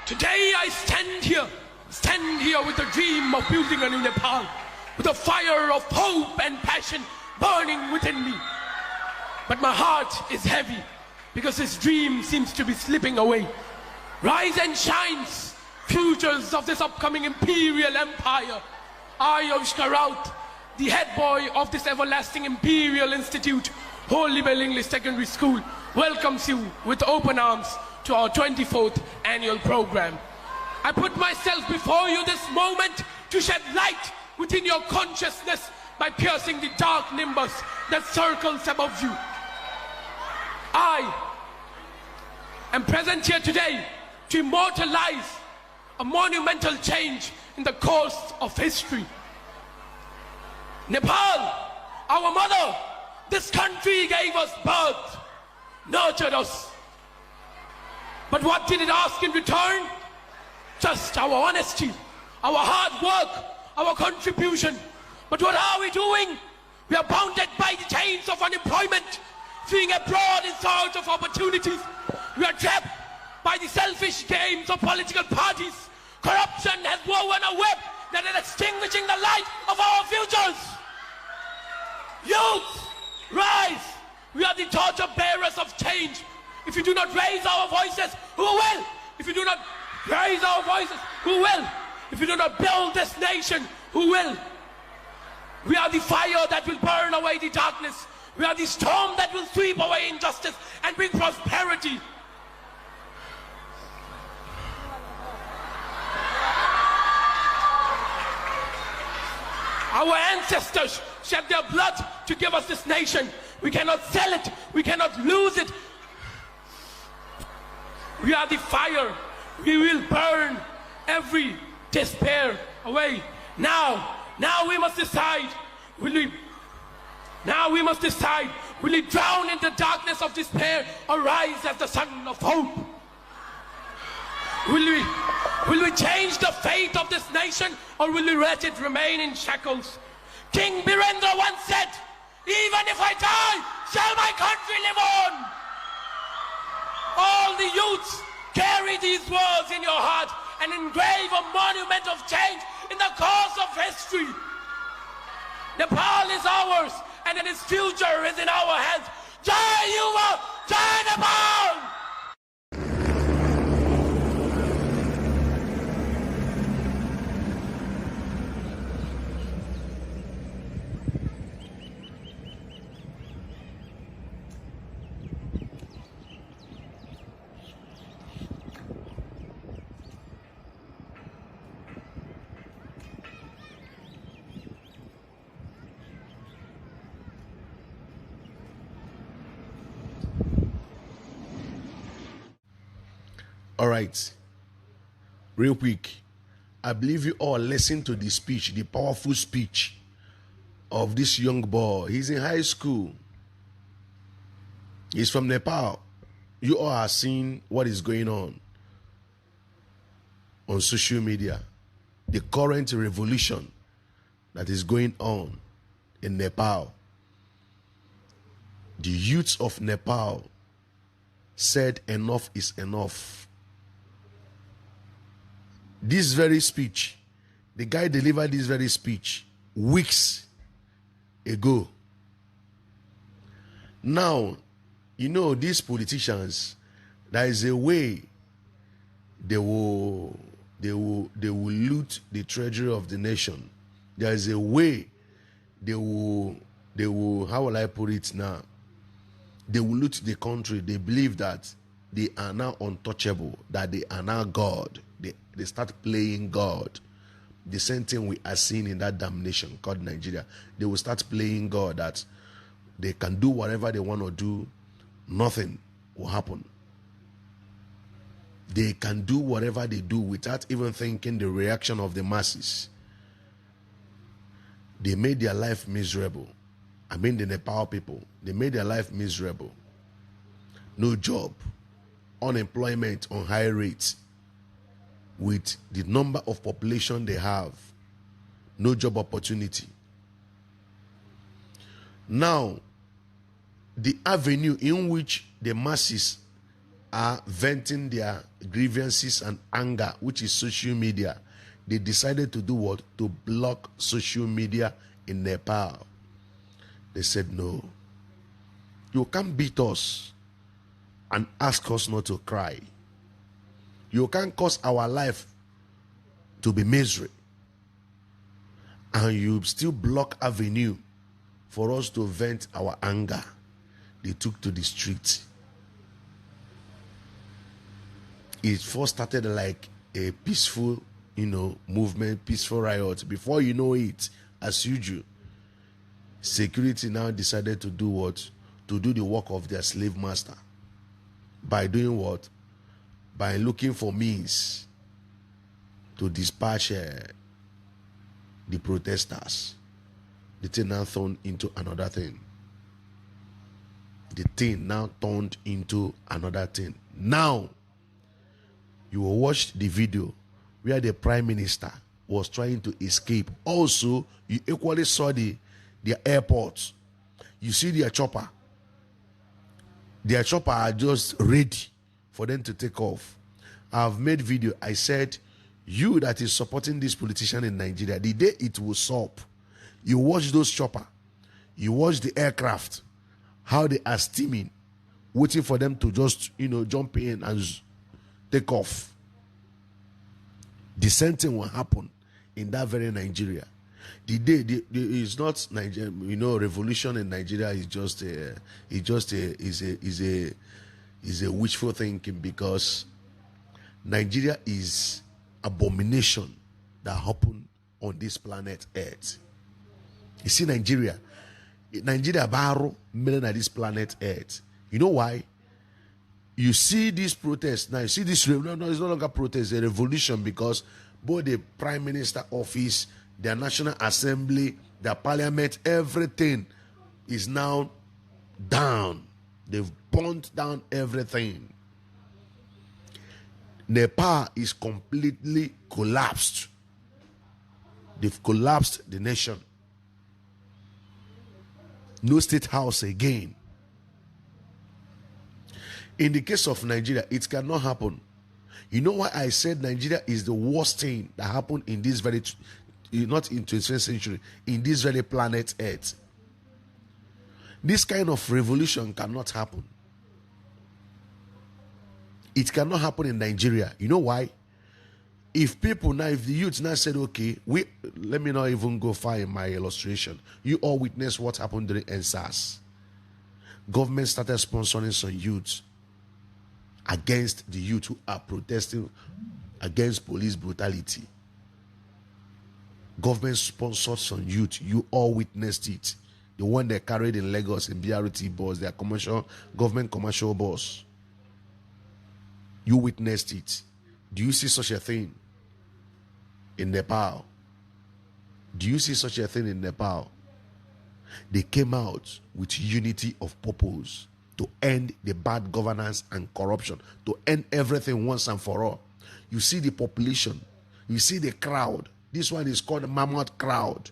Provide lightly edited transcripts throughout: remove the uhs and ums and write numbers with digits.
Today I stand here with the dream of building a new Nepal, with a fire of hope and passion burning within me. But my heart is heavy because this dream seems to be slipping away. Rise and shines, futures of this upcoming imperial empire. I, Avishkar Raut, the head boy of this everlasting imperial institute, Holy Bell English Secondary School, welcomes you with open arms to our 24th annual program. I put myself before you this moment to shed light within your consciousness by piercing the dark nimbus that circles above you. I am present here today to immortalize a monumental change in the course of history. Nepal, our mother, this country gave us birth, nurtured us. But what did it ask in return? Just our honesty, our hard work, our contribution. But what are we doing? We are bounded by the chains of unemployment, fleeing abroad in search of opportunities. We are trapped by the selfish games of political parties. Corruption has woven a web that is extinguishing the light of our futures. Youth, rise! We are the torch bearers of change. If you do not raise our voices, who will? If you do not raise our voices, who will? If you do not build this nation, who will? We are the fire that will burn away the darkness. We are the storm that will sweep away injustice and bring prosperity. Our ancestors shed their blood to give us this nation. We cannot sell it. We cannot lose it. We are the fire. We will burn every despair away. Now we must decide. Will we drown in the darkness of despair or rise as the sun of hope? Will we change the fate of this nation, or will we let it remain in shackles? King Birendra once said, "Even if I die, shall my country live on?" All the youths, carry these words in your heart and engrave a monument of change in the course of history. Nepal is ours, and its future is in our hands. Jai Yuva, Jai Nepal! All right, real quick, I believe you all listened to the speech, the powerful speech of this young boy. He's in high school. He's from Nepal. You all are seeing what is going on social media, the current revolution that is going on in Nepal. The youths of Nepal said enough is enough. This very speech, the guy delivered this very speech weeks ago. Now, you know, these politicians, there is a way they will loot the treasury of the nation. There is a way they will, how will I put it now? They will loot the country. They believe that they are now untouchable, that they are now God. They start playing God. The same thing we are seeing in that damn nation called Nigeria. They will start playing God, that they can do whatever they want to do. Nothing will happen. They can do whatever they do without even thinking the reaction of the masses. They made their life miserable. I mean the Nepal people. They made their life miserable. No job. Unemployment on high rates. With the number of population they have, no job opportunity. Now, the avenue in which the masses are venting their grievances and anger, which is social media, they decided to do what? To block social media in Nepal. They said, no, you can't beat us and ask us not to cry. You can't cause our life to be misery, and you still block avenue for us to vent our anger. They took to the street. It first started like a peaceful, movement, peaceful riot. Before you know it, as usual, security now decided to do what? To do the work of their slave master. By doing what? By looking for means to dispatch the protesters. The thing now turned into another thing. The thing now turned into another thing. Now, you will watch the video where the prime minister was trying to escape. Also, you equally saw the airport. You see their chopper. Their chopper are just ready for them to take off. I've made video. I said, you that is supporting this politician in Nigeria, the day it will stop, you watch those chopper, you watch the aircraft, how they are steaming, waiting for them to just, jump in and take off. The same thing will happen in that very Nigeria. The day is not Nigeria, revolution in Nigeria is a wishful thinking, because Nigeria is abomination that happened on this planet Earth. You see, Nigeria borrow million at this planet Earth. You know why? You see this protest now. You see this. No, it's no longer protest. It's a revolution, because both the Prime Minister office, their National Assembly, their Parliament, everything is now down. They've burnt down everything. Nepal is completely collapsed. They've collapsed the nation. No state house again. In the case of Nigeria, it cannot happen. You know why I said Nigeria is the worst thing that happened in this very, not in 21st century, in this very planet Earth? This kind of revolution cannot happen. It cannot happen in Nigeria. You know why? If the youth now said, okay, let me not even go far in my illustration. You all witnessed what happened during NSAS. Government started sponsoring some youths against the youth who are protesting against police brutality. Government sponsored some youth. You all witnessed it. The one they carried in Lagos in BRT bus, their government commercial bus. You witnessed it. Do you see such a thing in Nepal? Do you see such a thing in Nepal? They came out with unity of purpose to end the bad governance and corruption, to end everything once and for all. You see the population, you see the crowd. This one is called the mammoth crowd.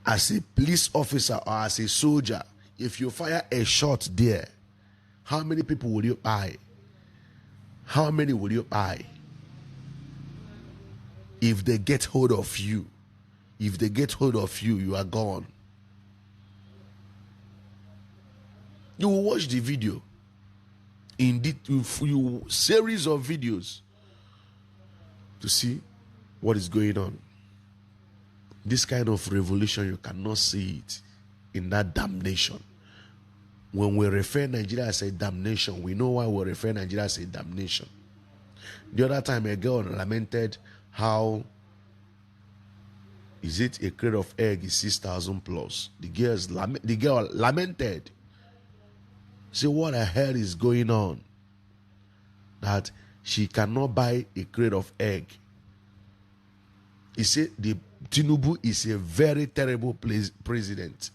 As a police officer or as a soldier, if you fire a shot there, how many people will you buy? How many will you buy? If they get hold of you, you are gone. You will watch the video. Indeed, you series of videos to see what is going on. This kind of revolution, you cannot see it in that damnation. When we refer Nigeria as a damnation, we know why we refer Nigeria as a damnation. The other time, a girl lamented how, is it a crate of egg is 6,000 plus? The girl lamented. See what the hell is going on? That she cannot buy a crate of egg. He said the Tinubu is a very terrible president.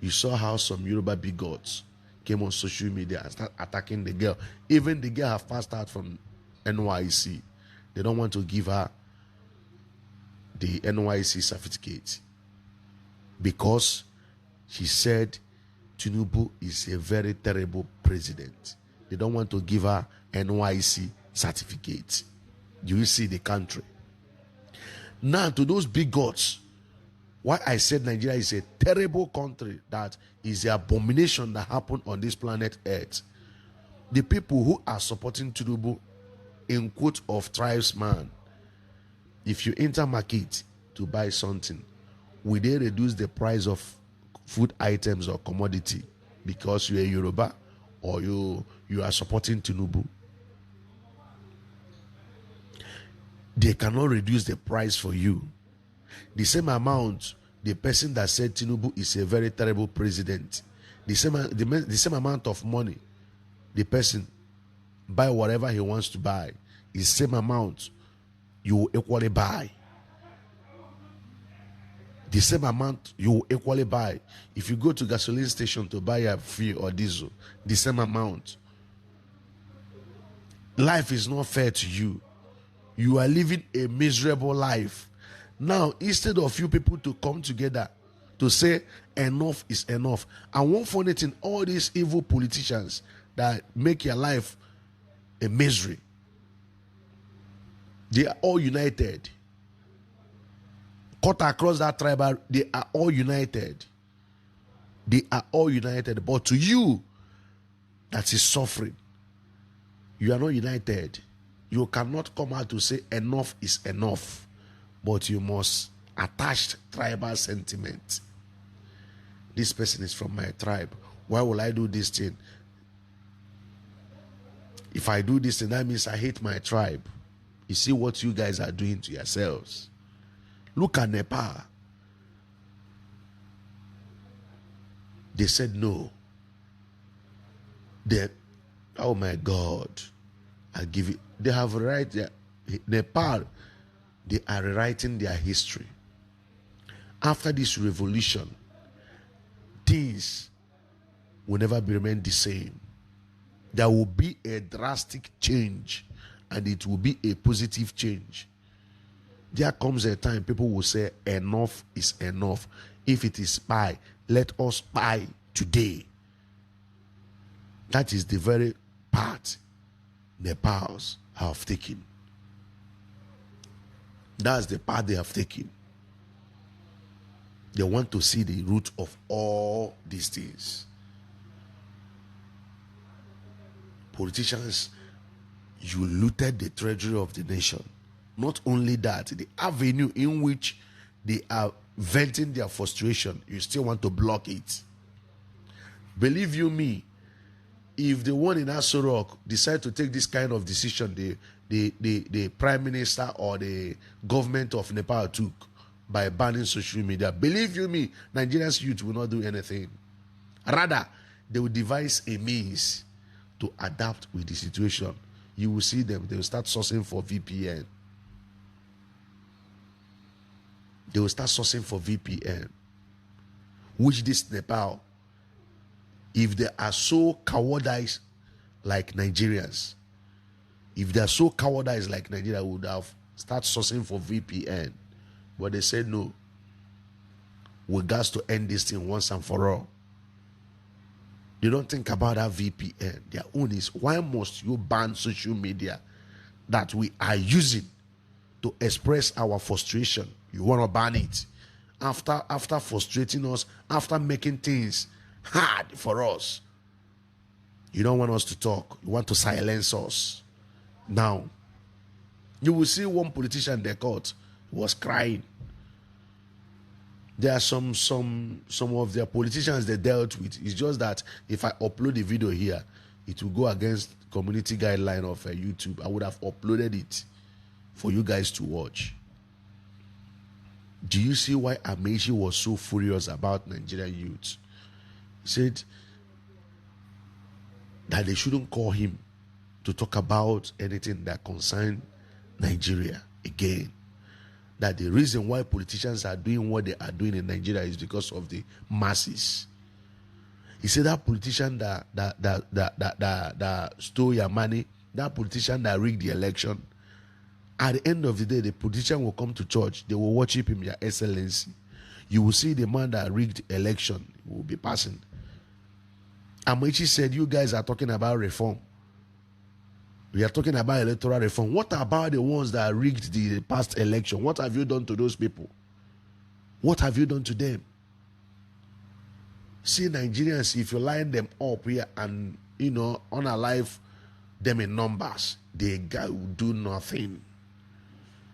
You saw how some Yoruba bigots came on social media and started attacking the girl. Even the girl have passed out from NYC. They don't want to give her the NYC certificate because she said Tinubu is a very terrible president. They don't want to give her NYC certificate. Do you see the country? Now, to those big gods, why I said Nigeria is a terrible country, that is the abomination that happened on this planet Earth. The people who are supporting Tinubu, in quote of tribesman, if you enter market to buy something, will they reduce the price of food items or commodity because you're a Yoruba or you are supporting Tinubu? They cannot reduce the price for you. The same amount, the person that said Tinubu is a very terrible president, the same amount of money the person buy whatever he wants to buy, is same amount you will equally buy. The same amount you will equally buy. If you go to gasoline station to buy a fuel or diesel, the same amount. Life is not fair to you. You are living a miserable life. Now, instead of you people to come together to say enough is enough, I won't find it in all these evil politicians that make your life a misery. They are all united. Cut across that tribal, they are all united. They are all united. But to you that is suffering, you are not united. You cannot come out to say enough is enough, but you must attach tribal sentiment. This person is from my tribe. Why will I do this thing? If I do this thing, that means I hate my tribe. You see what you guys are doing to yourselves. Look at Nepal. They said no. They, oh my God, I give it. They have Nepal, they are rewriting their history. After this revolution, things will never remain the same. There will be a drastic change, and it will be a positive change. There comes a time people will say enough is enough. If it is spy, let us spy today. That is the very part Nepals have taken. That's the part they have taken. They want to see the root of all these things. Politicians, you looted the treasury of the nation. Not only that, the avenue in which they are venting their frustration, you still want to block it. Believe you me, if the one in Aso Rock decide to take this kind of decision, the prime minister or the government of Nepal took by banning social media, believe you me, Nigeria's youth will not do anything. Rather, they will devise a means to adapt with the situation. You will see them, they will start sourcing for VPN. They will start sourcing for VPN. Which this Nepal, if they are so cowardice like Nigerians, if they are so cowardice like Nigeria, would have start sourcing for VPN. But they said no. We got to end this thing once and for all. They don't think about that VPN. Their own is, why must you ban social media that we are using to express our frustration? You want to ban it. After frustrating us, after making things hard for us, you don't want us to talk. You want to silence us. Now, you will see one politician they caught was crying. There are some of their politicians they dealt with. It's just that if I upload the video here, it will go against community guideline of YouTube. I would have uploaded it for you guys to watch. Do you see why Amechi was so furious about Nigerian youth? He said that they shouldn't call him to talk about anything that concerns Nigeria again. That the reason why politicians are doing what they are doing in Nigeria is because of the masses. He said that politician that stole your money, that politician that rigged the election, at the end of the day, the politician will come to church. They will worship him, Your Excellency. You will see the man that rigged election will be passing. Amaechi said, you guys are talking about reform. We are talking about electoral reform. What about the ones that rigged the past election? What have you done to those people? What have you done to them? See, Nigerians, if you line them up here and, unalive them in numbers, they will do nothing.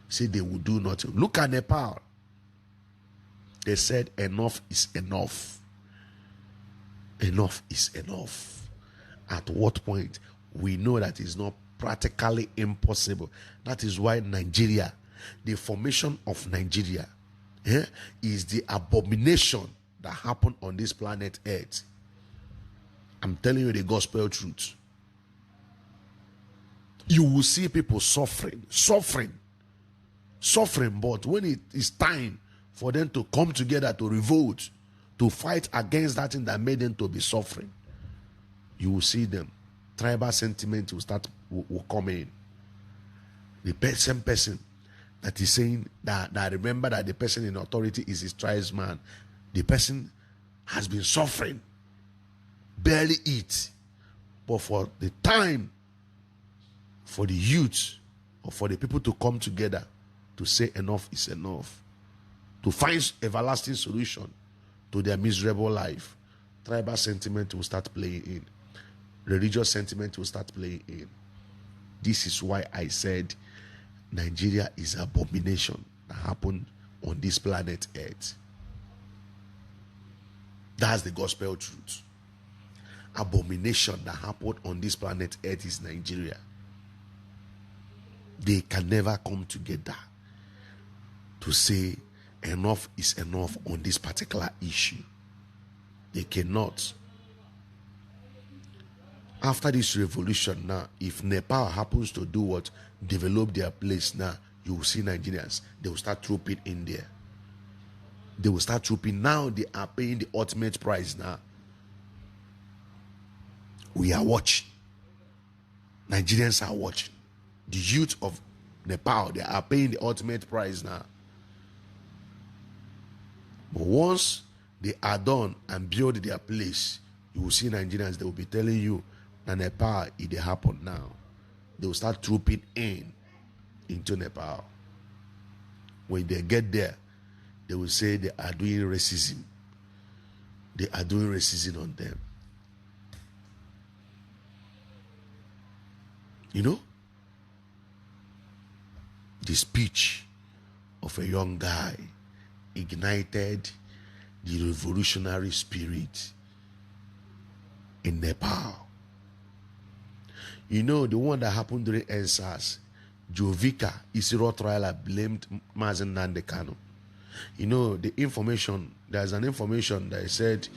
See, they will do nothing. Look at Nepal. They said enough is enough. Enough is enough. At what point? We know that it's not practically impossible. That is why Nigeria, the formation of Nigeria, is the abomination that happened on this planet Earth. I'm telling you the gospel truth. You will see people suffering, but when it is time for them to come together to revolt, to fight against that thing that made them to be suffering, you will see them. Tribal sentiment will come in. The same person that is saying that remember that the person in authority is his tribesman. The person has been suffering, barely eat, but for the time for the youth or for the people to come together to say enough is enough, to find everlasting solution to their miserable life, tribal sentiment will start playing in. Religious sentiment will start playing in. This is why I said Nigeria is an abomination that happened on this planet Earth. That's the gospel truth. Abomination that happened on this planet Earth is Nigeria. They can never come together to say enough is enough on this particular issue. They cannot. After this revolution now, if Nepal happens to do what? Develop their place now, you will see Nigerians. They will start trooping in there. They will start trooping. Now they are paying the ultimate price now. We are watching. Nigerians are watching. The youth of Nepal, they are paying the ultimate price now. But once they are done and build their place, you will see Nigerians, they will be telling you that Nepal, it happen now. They will start trooping into Nepal. When they get there, they will say they are doing racism. They are doing racism on them. You know? The speech of a young guy ignited the revolutionary spirit in Nepal. You know, the one that happened during NSAS, Jovika Isiro trial blamed Mazen Nandekano. You know, the information, there's an information that said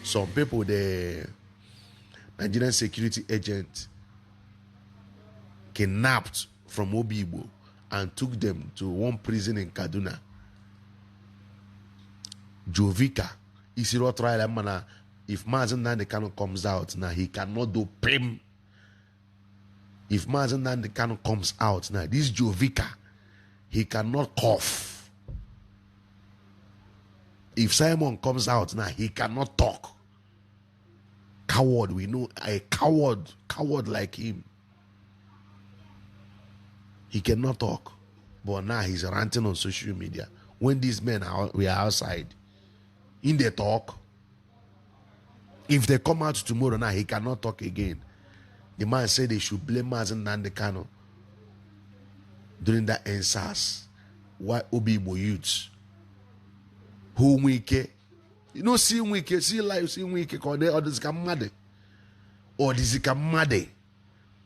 some people, the Nigerian security agent, kidnapped from Obibo and took them to one prison in Kaduna. Jovika Isiro trial, if Mazen Nandekano comes out now, he cannot do PIM. If Mazen Nandekano comes out now, this Jovika, he cannot cough. If Simon comes out now, he cannot talk. Coward, we know a coward like him. He cannot talk. But now he's ranting on social media. When these men we are outside, in the talk, if they come out tomorrow now, he cannot talk again. The man said they should blame Mazen Nandekano during that NSAS. Why Obibo youths? Who wike? You know, see wike, see life, see wike, because they others come mad. Or this come mad.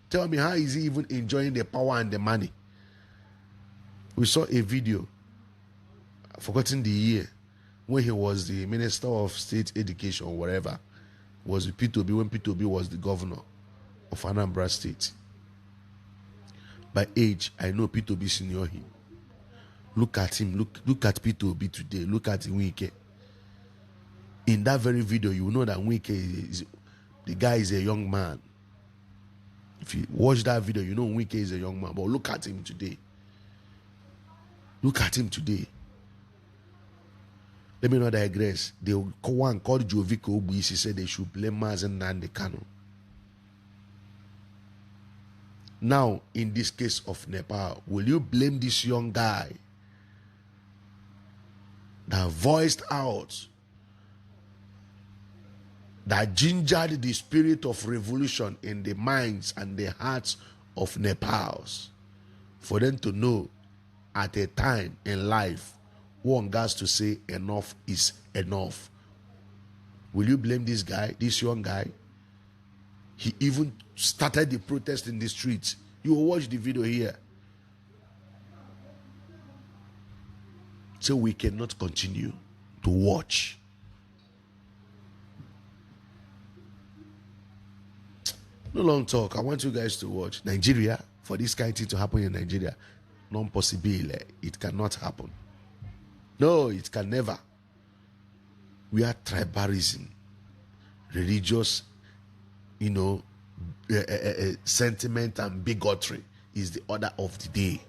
Tell me, how is he even enjoying the power and the money? We saw a video, I've forgotten the year, when he was the Minister of State Education or whatever. Was with P2B when P2B was the governor of Anambra State. By age, I know P2B senior him. Look at him. Look at P2B today. Look at Wike. In that very video, you know that Wike is the guy is a young man. If you watch that video, you know Wike is a young man. But look at him today. Look at him today. Let me not digress. The one called Joviko Obuisi said they should blame Mazen Nnamdi Kanu. Now, in this case of Nepal, will you blame this young guy that voiced out, that gingered the spirit of revolution in the minds and the hearts of Nepals, for them to know at a time in life one has to say enough is enough? Will you blame this guy, this young guy? He even started the protest in the streets. You will watch the video here. So we cannot continue to watch. No long talk. I want you guys to watch. Nigeria, for this kind of thing to happen in Nigeria, non-possible. It cannot happen. No, it can never. We are tribalism, religious, sentiment and bigotry is the order of the day.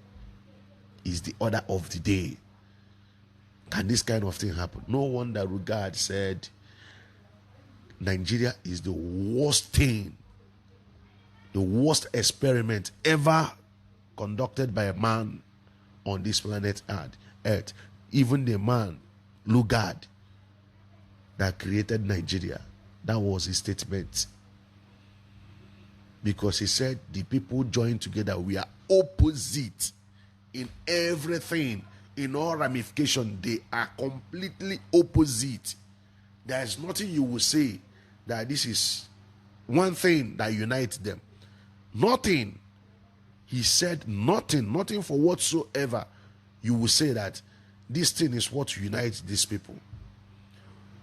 Is the order of the day. Can this kind of thing happen? No wonder Rugard said Nigeria is the worst thing, the worst experiment ever conducted by a man on this planet Earth. Even the man, Lugard, that created Nigeria, that was his statement. Because he said the people joined together, we are opposite in everything, in all ramifications. They are completely opposite. There is nothing you will say that this is one thing that unites them. Nothing. He said nothing for whatsoever you will say that this thing is what unites these people.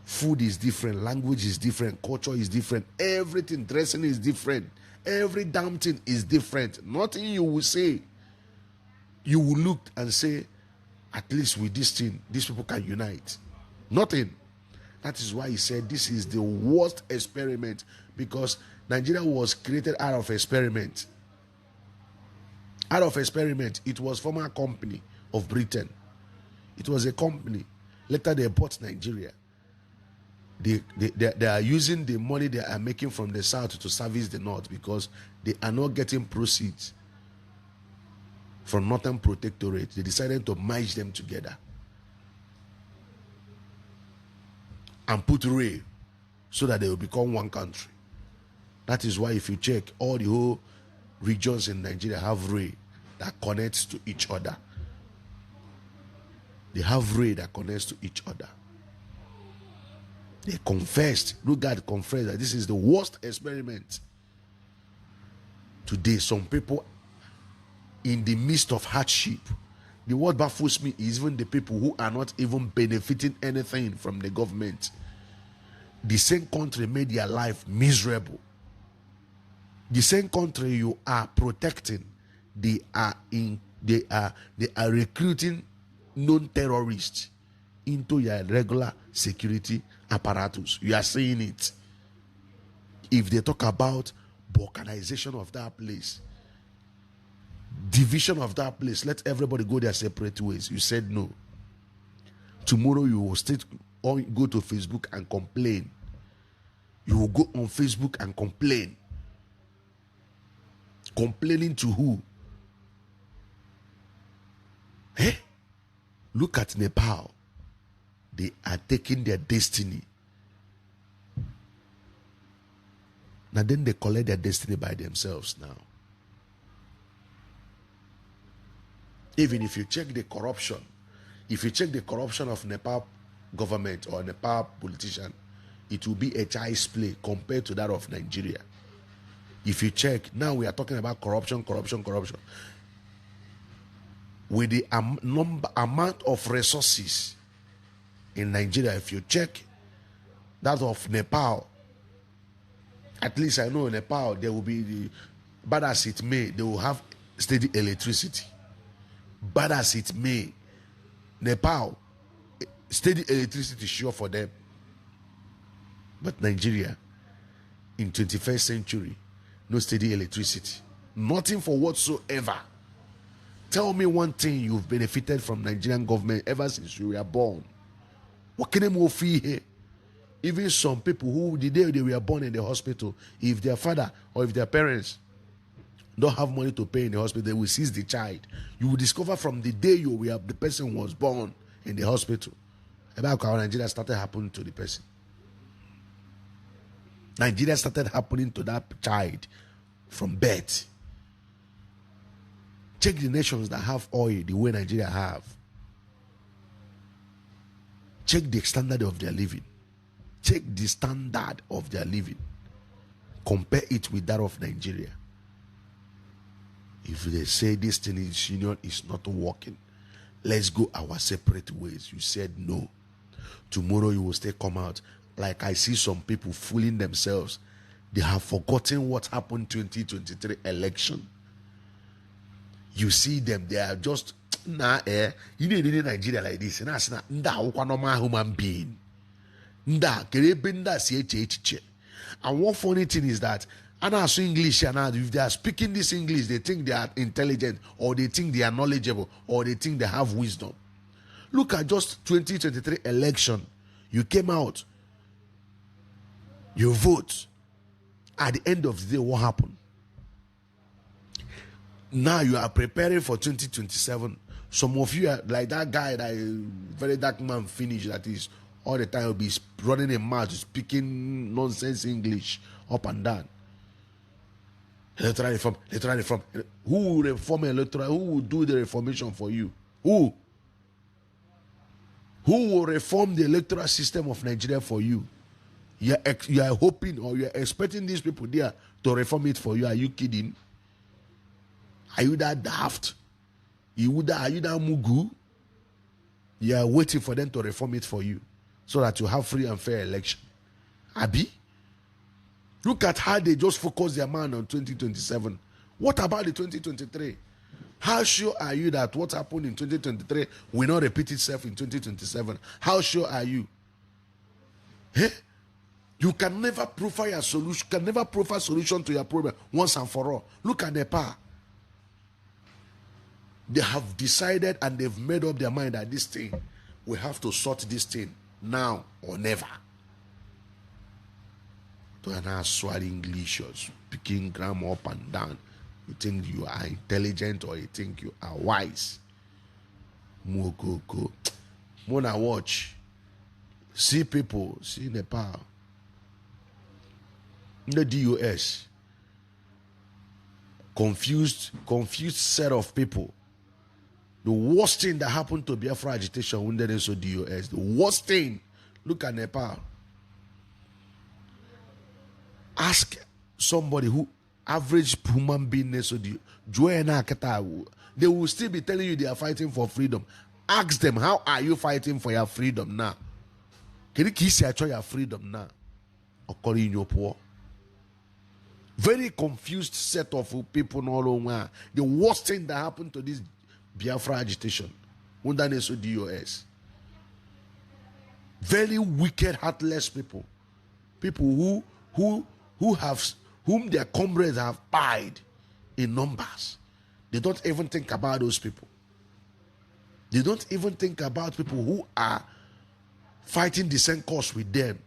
Food is different, language is different, culture is different, everything, dressing is different. Every damn thing is different. Nothing you will say, you will look and say, at least with this thing, these people can unite. Nothing. That is why he said this is the worst experiment, because Nigeria was created out of experiment. Out of experiment. It was former company of Britain. It was a company. Later they bought Nigeria. They are using the money they are making from the south to service the north, because they are not getting proceeds from Northern Protectorate. They decided to merge them together and put Ray so that they will become one country. That is why if you check, all the whole regions in Nigeria have Ray that connects to each other. They have Ray that connects to each other. They confessed, Rugard confessed that this is the worst experiment. Today, some people in the midst of hardship, the word baffles me is even the people who are not even benefiting anything from the government. The same country made their life miserable. The same country you are protecting, they are recruiting known terrorists into your regular security apparatus. You are seeing it. If they talk about balkanization of that place, division of that place, let everybody go their separate ways, you said no. Tomorrow you will still go to Facebook and complain. You will go on Facebook and complain. Complaining to who? Look at Nepal. They are taking their destiny. Now then they collect their destiny by themselves now. Even if you check the corruption, of Nepal government or Nepal politician, it will be a child's play compared to that of Nigeria. If you check, now we are talking about corruption. With the amount of resources in Nigeria, if you check that of Nepal, at least I know in Nepal, there will be, bad as it may, they will have steady electricity. Bad as it may, Nepal, steady electricity sure for them. But Nigeria, in 21st century, no steady electricity. Nothing for whatsoever. Tell me one thing you've benefited from Nigerian government ever since you were born. What can they fee here? Even some people who the day they were born in the hospital, if their father or if their parents don't have money to pay in the hospital, they will seize the child. You will discover from the day the person was born in the hospital. About how Nigeria started happening to the person. Nigeria started happening to that child from birth. Check the nations that have oil the way Nigeria have. Check the standard of their living. Check the standard of their living. Compare it with that of Nigeria. If they say this thing is union is not working, let's go our separate ways. You said no. Tomorrow you will still come out. Like I see some people fooling themselves. They have forgotten what happened 2023 election. You see them, they are just you know in Nigeria like this. And normal human being. And one funny thing is that and also English and if they are speaking this English, they think they are intelligent or they think they are knowledgeable or they think they have wisdom. Look at just 2023 election. You came out, you vote. At the end of the day, what happened? Now you are preparing for 2027. Some of you are like that guy, that very dark man finish that is all the time will be running a mouth, speaking nonsense English up and down. Electoral reform. Who will reform electoral? Who will do the reformation for you? Who? Who will reform the electoral system of Nigeria for you? You are hoping or you are expecting these people there to reform it for you. Are you kidding? Are you that daft? Are you that mugu? You are waiting for them to reform it for you so that you have free and fair election. Abi? Look at how they just focus their mind on 2027. What about the 2023? How sure are you that what happened in 2023 will not repeat itself in 2027? How sure are you? Eh? You can never provide a solution, can never provide solution to your problem once and for all. Look at Nepal. They have decided and they've made up their mind that this thing, we have to sort this thing now or never. To an swallow English or speaking grammar up and down. You think you are intelligent or you think you are wise. Go. Mona watch. See people, see Nepal. The DOS. Confused set of people. The worst thing that happened to Biafra agitation when they saw DOS. The worst thing. Look at Nepal. Ask somebody who average human being they will still be telling you they are fighting for freedom. Ask them, how are you fighting for your freedom now? Can you kiss your freedom now? According in your poor. Very confused set of people all over. The worst thing that happened to this Biafra agitation under the DOS. Very wicked, heartless people. People whom their comrades have pied in numbers. They don't even think about those people. They don't even think about people who are fighting the same cause with them.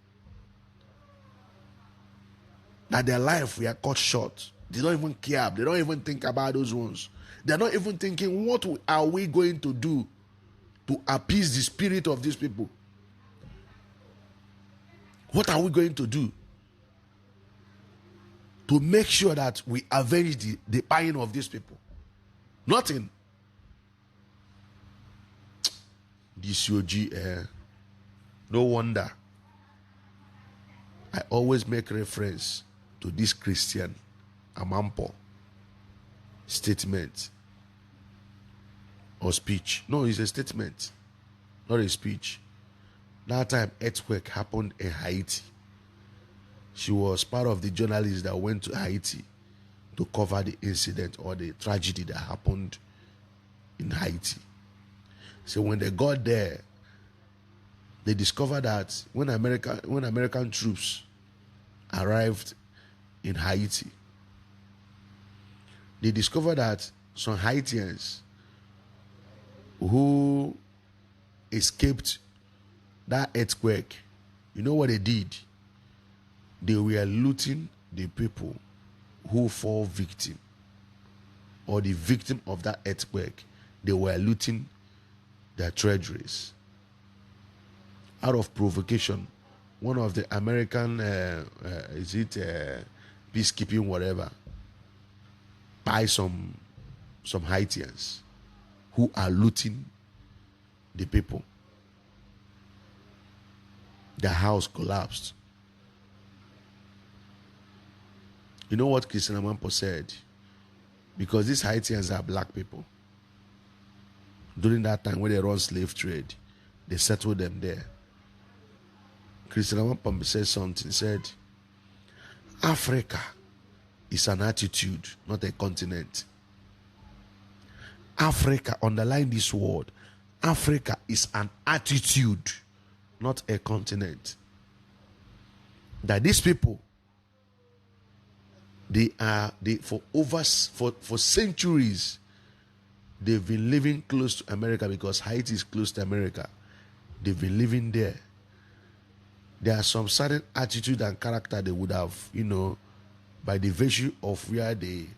That their life we are cut short. They don't even care. They don't even think about those ones. They're not even thinking, what are we going to do to appease the spirit of these people? What are we going to do to make sure that we avenge the buying of these people? Nothing. This UG, no wonder. I always make reference to this Christian Amampo statement or speech. No, it's a statement, not a speech. That time earthquake happened in Haiti. She was part of the journalists that went to Haiti to cover the incident or the tragedy that happened in Haiti. So when they got there, they discovered that when American troops arrived in Haiti, they discovered that some Haitians who escaped that earthquake, you know what they did? They were looting the people who fall victim, or the victim of that earthquake. They were looting their treasuries. Out of provocation, one of the American, peacekeeping, whatever, buy some Haitians who are looting the people. Their house collapsed. You know what Christian Amampo said? Because these Haitians are black people. During that time when they run slave trade, they settled them there. Christian Amampo said something. He said, Africa is an attitude, not a continent. Africa, underline this word, Africa is an attitude, not a continent. That these people, for centuries, they've been living close to America because Haiti is close to America. They've been living there. There are some certain attitude and character they would have, by the virtue of where they've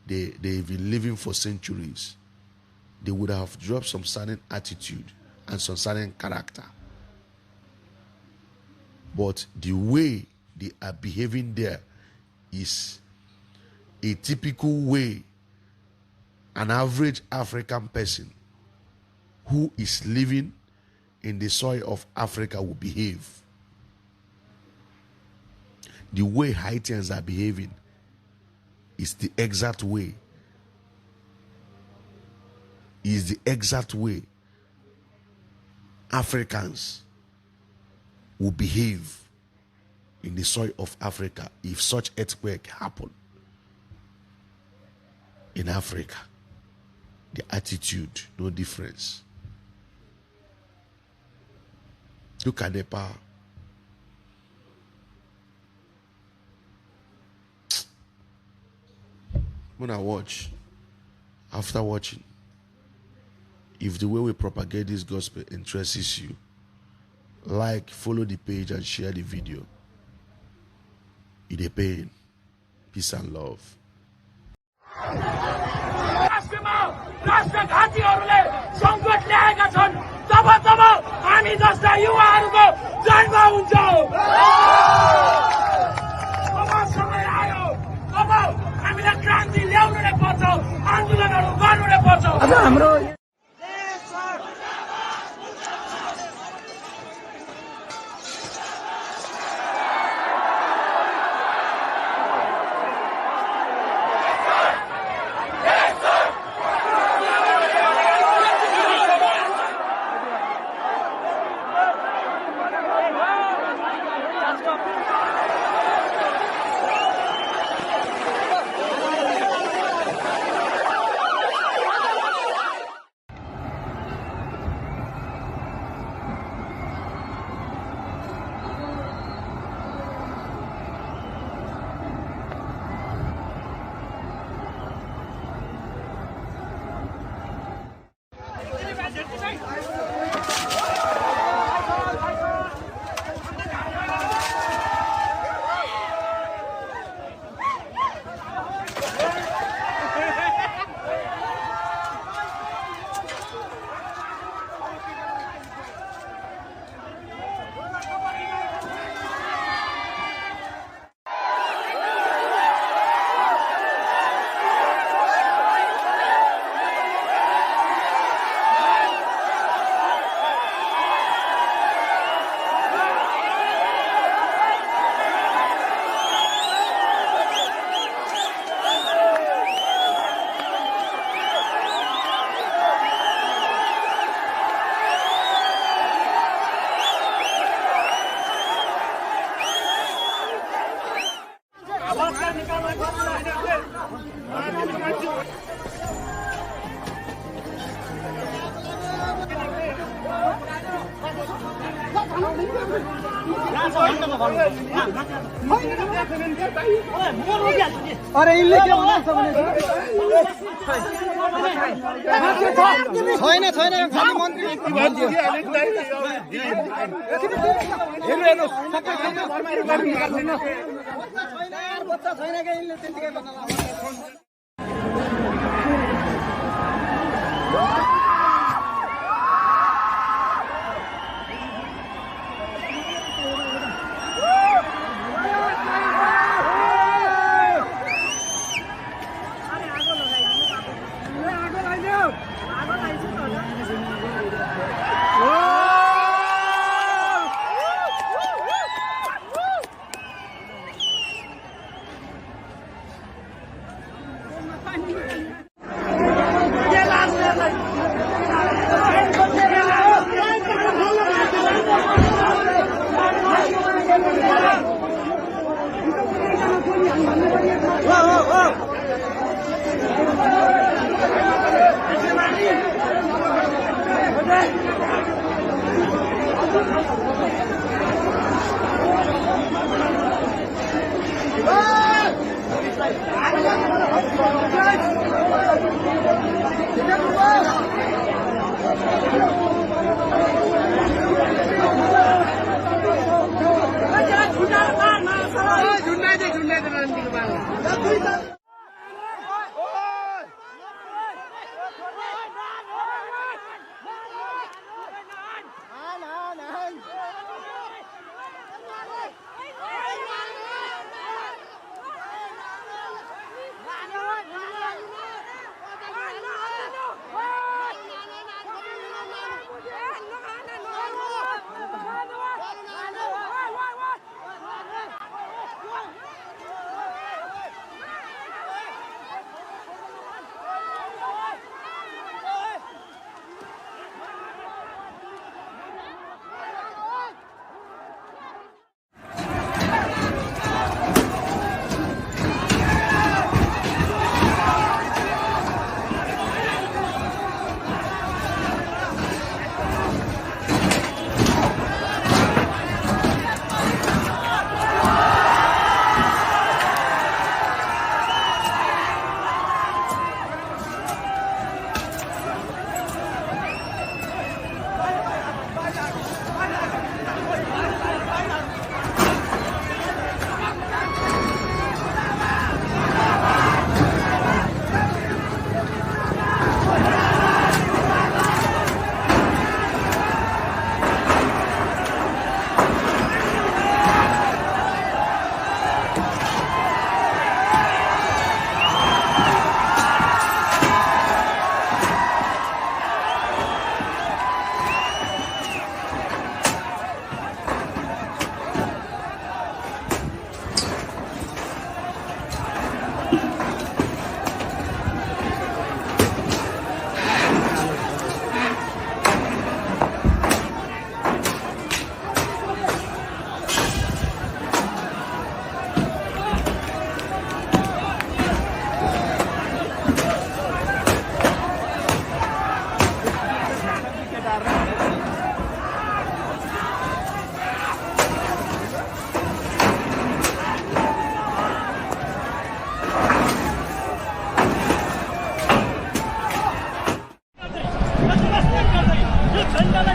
been living for centuries. They would have dropped some certain attitude and some certain character. But the way they are behaving there is a typical way an average African person who is living in the soil of Africa will behave. The way Haitians are behaving is the exact way. Is the exact way Africans will behave in the soil of Africa if such earthquake happen in Africa. The attitude, no difference. Look at Nepal. When I watch, after watching, if the way we propagate this gospel interests you, like, follow the page and share the video. It a pain. Peace and love. हाम्रो अरे इनले के भन्छ भने छैन छैन खाली मन्त्री भन्थ्यो हेर्नु सबै छैन बच्चा छैन के इनले त्यतिकै भन्नु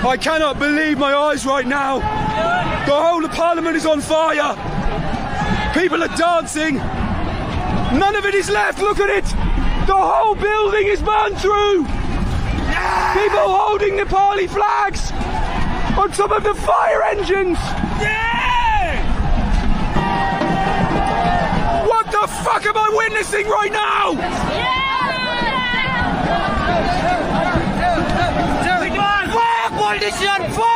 I cannot believe my eyes right now. The whole of Parliament is on fire. People are dancing. None of it is left. Look at it. The whole building is burned through. People holding Nepali flags on top of the fire engines. What the fuck am I witnessing right now? Fire, politician, fire!